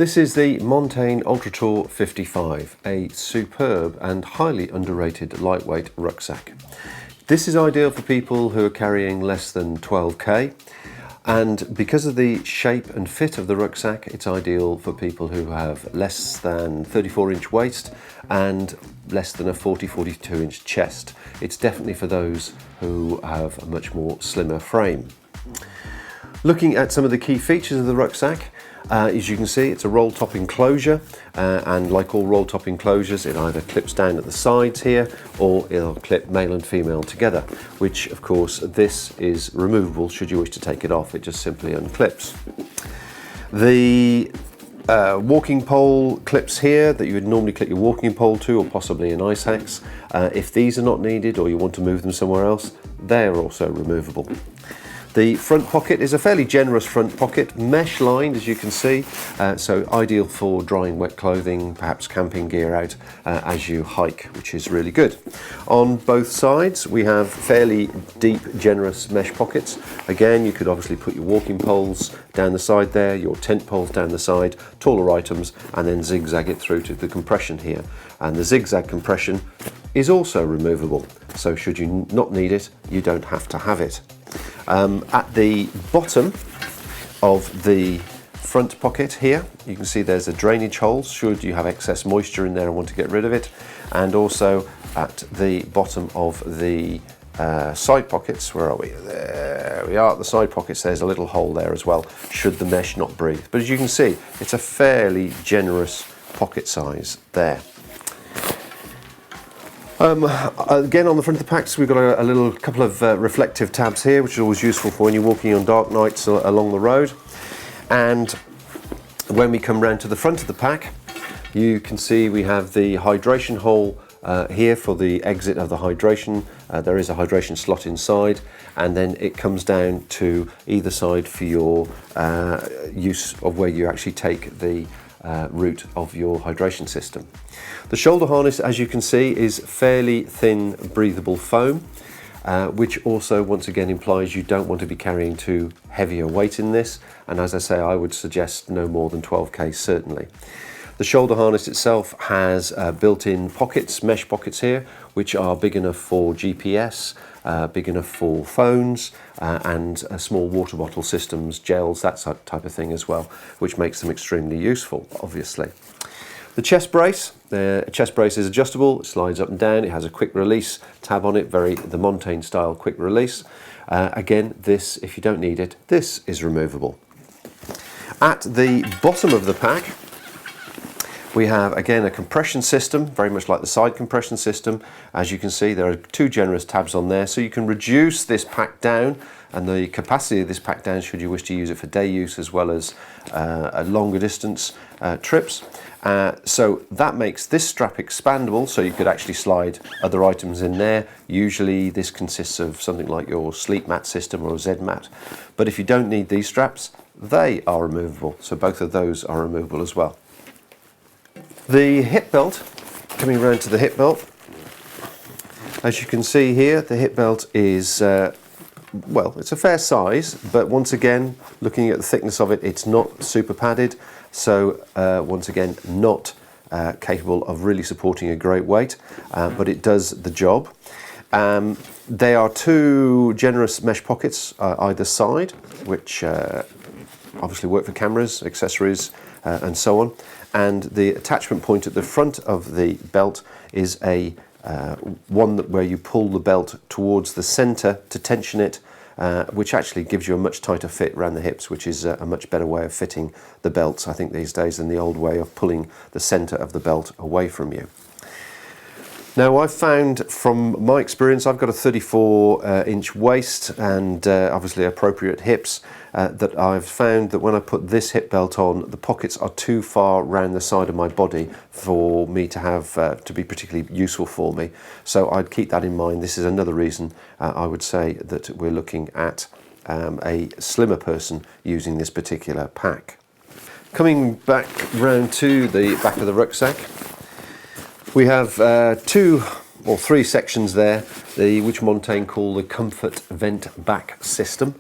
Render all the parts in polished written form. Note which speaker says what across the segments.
Speaker 1: This is the Montane Ultra Tour 55, a superb and highly underrated lightweight rucksack. This is ideal for people who are carrying less than 12k, and because of the shape and fit of the rucksack, it's ideal for people who have less than 34-inch waist and less than a 40-42-inch chest. It's definitely for those who have a much more slimmer frame. Looking at some of the key features of the rucksack, as you can see, it's a roll top enclosure, and like all roll top enclosures, it either clips down at the sides here or it'll clip male and female together, which of course this is removable should you wish to take it off. It just simply unclips. The walking pole clips here that you would normally clip your walking pole to, or possibly an ice axe. If these are not needed or you want to move them somewhere else, they are also removable. The front pocket is a fairly generous front pocket, mesh lined as you can see, so ideal for drying wet clothing, perhaps camping gear out as you hike, which is really good. On both sides we have fairly deep, generous mesh pockets. Again, you could obviously put your walking poles down the side there, your tent poles down the side, taller items, and then zigzag it through to the compression here. And the zigzag compression is also removable, so should you not need it, you don't have to have it. At the bottom of the front pocket here, you can see there's a drainage hole should you have excess moisture in there and want to get rid of it, and also at the bottom of the side pockets, where are we? There we are, at the side pockets there's a little hole there as well, should the mesh not breathe. But as you can see, it's a fairly generous pocket size there. Again, on the front of the packs we've got a couple of reflective tabs here, which is always useful for when you're walking on dark nights along the road. And when we come round to the front of the pack, you can see we have the hydration hole here for the exit of the hydration. There is a hydration slot inside, and then it comes down to either side for your use of where you actually take the route of your hydration system. The shoulder harness, as you can see, is fairly thin breathable foam, which also once again implies you don't want to be carrying too heavy a weight in this, and as I say, I would suggest no more than 12k certainly. The shoulder harness itself has built-in pockets, mesh pockets here, which are big enough for GPS, big enough for phones, and small water bottle systems, gels, that type of thing as well, which makes them extremely useful, obviously. The chest brace is adjustable, it slides up and down, it has a quick release tab on it, the Montane style quick release. Again, this, if you don't need it, this is removable. At the bottom of the pack, we have again a compression system, very much like the side compression system. As you can see, there are two generous tabs on there, so you can reduce this pack down and the capacity of this pack down should you wish to use it for day use as well as longer distance trips. So that makes this strap expandable, so you could actually slide other items in there. Usually this consists of something like your sleep mat system or a Z mat. But if you don't need these straps, they are removable, so both of those are removable as well. The hip belt, coming around to the hip belt, as you can see here, the hip belt is, well, it's a fair size, but once again, looking at the thickness of it, it's not super padded, so once again, not capable of really supporting a great weight, but it does the job. There are two generous mesh pockets either side, which obviously work for cameras, accessories, and so on. And the attachment point at the front of the belt is a one where you pull the belt towards the center to tension it, which actually gives you a much tighter fit around the hips, which is a much better way of fitting the belts, I think, these days than the old way of pulling the center of the belt away from you. Now, I've found from my experience, I've got a 34-inch waist and obviously appropriate hips, that I've found that when I put this hip belt on, the pockets are too far round the side of my body for me to have to be particularly useful for me. So I'd keep that in mind. This is another reason I would say that we're looking at a slimmer person using this particular pack. Coming back round to the back of the rucksack, we have two or three sections there, which Montane call the comfort vent back system,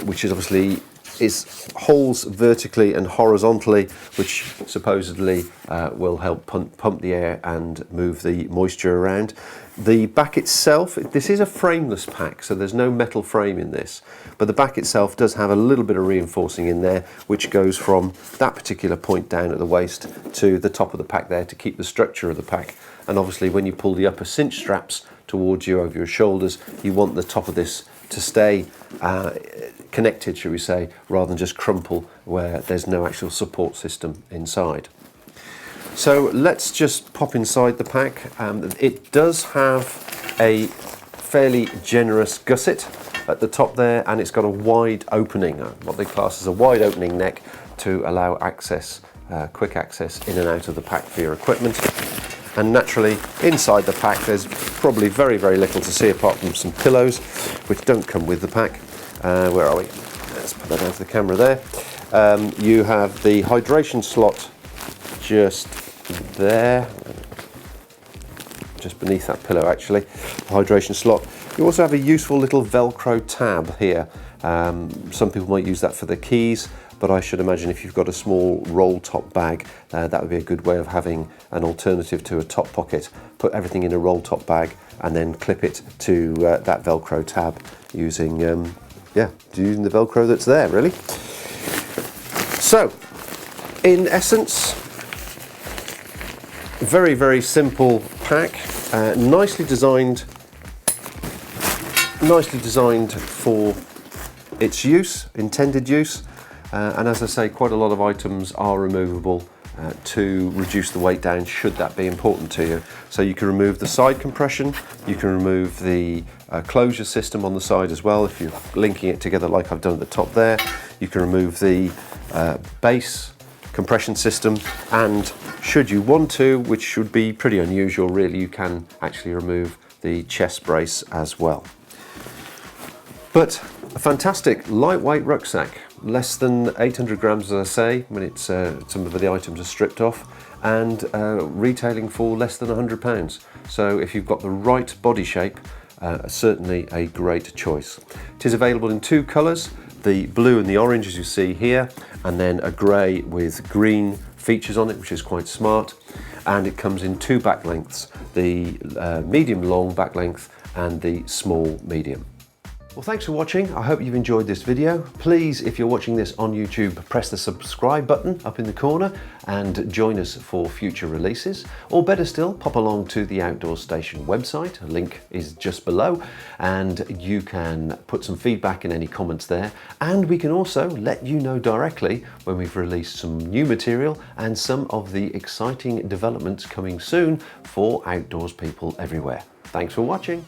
Speaker 1: which is obviously is holes vertically and horizontally, which supposedly will help pump the air and move the moisture around. The back itself, this is a frameless pack, so there's no metal frame in this, but the back itself does have a little bit of reinforcing in there, which goes from that particular point down at the waist to the top of the pack there to keep the structure of the pack. And obviously when you pull the upper cinch straps towards you over your shoulders, you want the top of this to stay connected, shall we say, rather than just crumple where there's no actual support system inside. So let's just pop inside the pack. It does have a fairly generous gusset at the top there, and it's got a wide opening, what they class as a wide opening neck, to allow access, quick access in and out of the pack for your equipment. And naturally, inside the pack, there's probably very, very little to see apart from some pillows, which don't come with the pack. Where are we? Let's put that onto the camera there. You have the hydration slot just there, just beneath that pillow actually, the hydration slot. You also have a useful little Velcro tab here. Some people might use that for their keys, but I should imagine if you've got a small roll top bag, that would be a good way of having an alternative to a top pocket. Put everything in a roll top bag and then clip it to that Velcro tab using, using the Velcro that's there really. So, in essence, very, very simple pack, nicely designed for its use, intended use, and as I say, quite a lot of items are removable to reduce the weight down should that be important to you. So you can remove the side compression, you can remove the closure system on the side as well if you're linking it together like I've done at the top there. You can remove the base compression system, and should you want to, which should be pretty unusual really, you can actually remove the chest brace as well. But a fantastic lightweight rucksack, less than 800 grams as I say when it's some of the items are stripped off, and retailing for less than £100. So if you've got the right body shape, certainly a great choice. It is available in two colours, the blue and the orange as you see here, and then a grey with green features on it, which is quite smart. And it comes in two back lengths, the medium long back length and the small medium. Well, thanks for watching. I hope you've enjoyed this video. Please, if you're watching this on YouTube, press the subscribe button up in the corner and join us for future releases. Or better still, pop along to the Outdoor Station website. A link is just below, and you can put some feedback and any comments there. And we can also let you know directly when we've released some new material and some of the exciting developments coming soon for outdoors people everywhere. Thanks for watching.